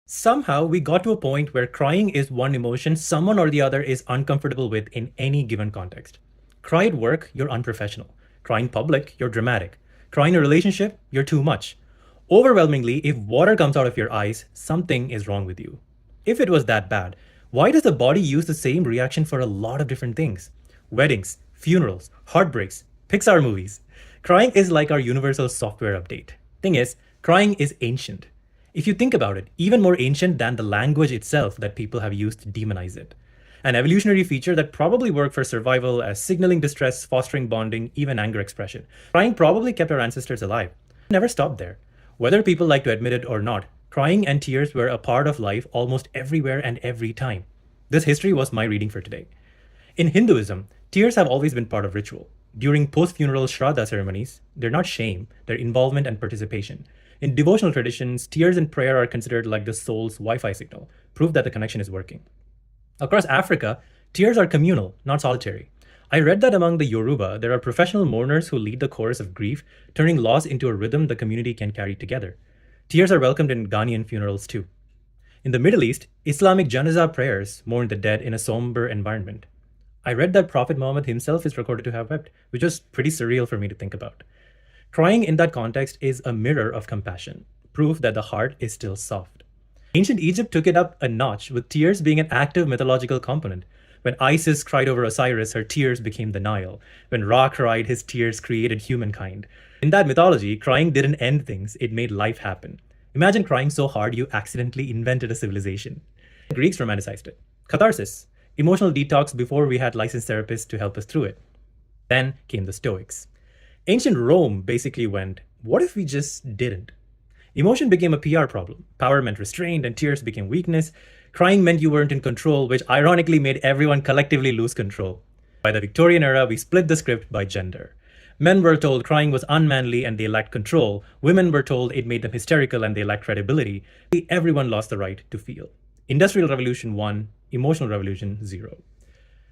Somehow, we got to a point where crying is one emotion someone or the other is uncomfortable with in any given context. Cry at work, you're unprofessional. Cry in public, you're dramatic. Cry in a relationship, you're too much. Overwhelmingly, if water comes out of your eyes, something is wrong with you. If it was that bad, why does the body use the same reaction for a lot of different things? Weddings, funerals, heartbreaks, Pixar movies. Crying is like our universal software update. Thing is, crying is ancient. If you think about it, even more ancient than the language itself that people have used to demonize it. An evolutionary feature that probably worked for survival as signaling distress, fostering bonding, even anger expression. Crying probably kept our ancestors alive. It never stopped there. Whether people like to admit it or not, crying and tears were a part of life almost everywhere and every time. This history was my reading for today. In Hinduism, tears have always been part of ritual. During post-funeral Shraddha ceremonies, they're not shame, they're involvement and participation. In devotional traditions, tears and prayer are considered like the soul's Wi-Fi signal, proof that the connection is working. Across Africa, tears are communal, not solitary. I read that among the Yoruba, there are professional mourners who lead the chorus of grief, turning loss into a rhythm the community can carry together. Tears are welcomed in Ghanaian funerals too. In the Middle East, Islamic janazah prayers mourn the dead in a somber environment. I read that Prophet Muhammad himself is recorded to have wept, which was pretty surreal for me to think about. Crying in that context is a mirror of compassion, proof that the heart is still soft. Ancient Egypt took it up a notch, with tears being an active mythological component. When Isis cried over Osiris, her tears became the Nile. When Ra cried, his tears created humankind. In that mythology, crying didn't end things, it made life happen. Imagine crying so hard you accidentally invented a civilization. The Greeks romanticized it. Catharsis, emotional detox before we had licensed therapists to help us through it. Then came the Stoics. Ancient Rome basically went, what if we just didn't? Emotion became a PR problem. Power meant restraint and tears became weakness. Crying meant you weren't in control, which ironically made everyone collectively lose control. By the Victorian era, we split the script by gender. Men were told crying was unmanly and they lacked control. Women were told it made them hysterical and they lacked credibility. Everyone lost the right to feel. Industrial Revolution 1, Emotional Revolution 0.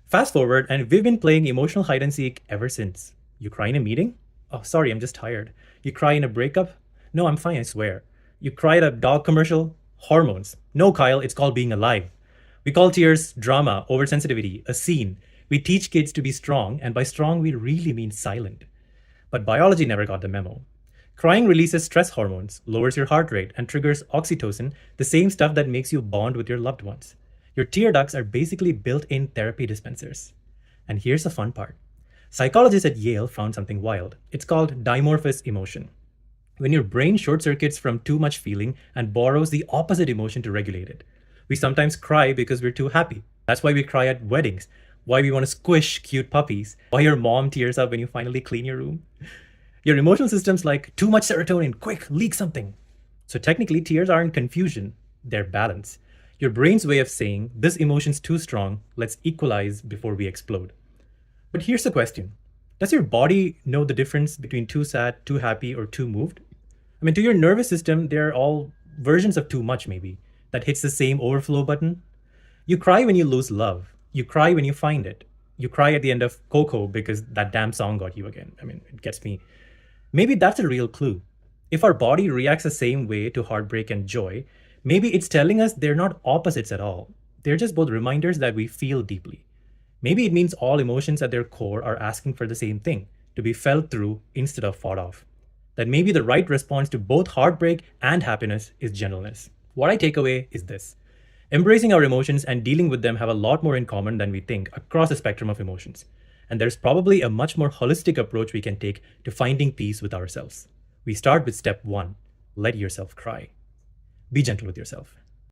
Fast forward, and we've been playing emotional hide and seek ever since. You cry in a meeting? Oh, sorry, I'm just tired. You cry in a breakup? No, I'm fine, I swear. You cry at a dog commercial? Hormones. No, Kyle, it's called being alive. We call tears drama, oversensitivity, a scene. We teach kids to be strong, and by strong, we really mean silent. But biology never got the memo. Crying releases stress hormones, lowers your heart rate, and triggers oxytocin, the same stuff that makes you bond with your loved ones. Your tear ducts are basically built-in therapy dispensers. And here's the fun part. Psychologists at Yale found something wild. It's called dimorphous emotion. When your brain short-circuits from too much feeling and borrows the opposite emotion to regulate it. We sometimes cry because we're too happy. That's why we cry at weddings, why we want to squish cute puppies, why your mom tears up when you finally clean your room. Your emotional system's like, too much serotonin, quick, leak something. So technically, tears aren't confusion, they're balance. Your brain's way of saying, this emotion's too strong, let's equalize before we explode. But here's the question. Does your body know the difference between too sad, too happy, or too moved? I mean, to your nervous system, they're all versions of too much, maybe, that hits the same overflow button. You cry when you lose love. You cry when you find it. You cry at the end of Coco because that damn song got you again. I mean, it gets me. Maybe that's a real clue. If our body reacts the same way to heartbreak and joy, maybe it's telling us they're not opposites at all. They're just both reminders that we feel deeply. Maybe it means all emotions at their core are asking for the same thing, to be felt through instead of fought off. That maybe the right response to both heartbreak and happiness is gentleness. What I take away is this. Embracing our emotions and dealing with them have a lot more in common than we think across the spectrum of emotions. And there's probably a much more holistic approach we can take to finding peace with ourselves. We start with step 1, let yourself cry. Be gentle with yourself.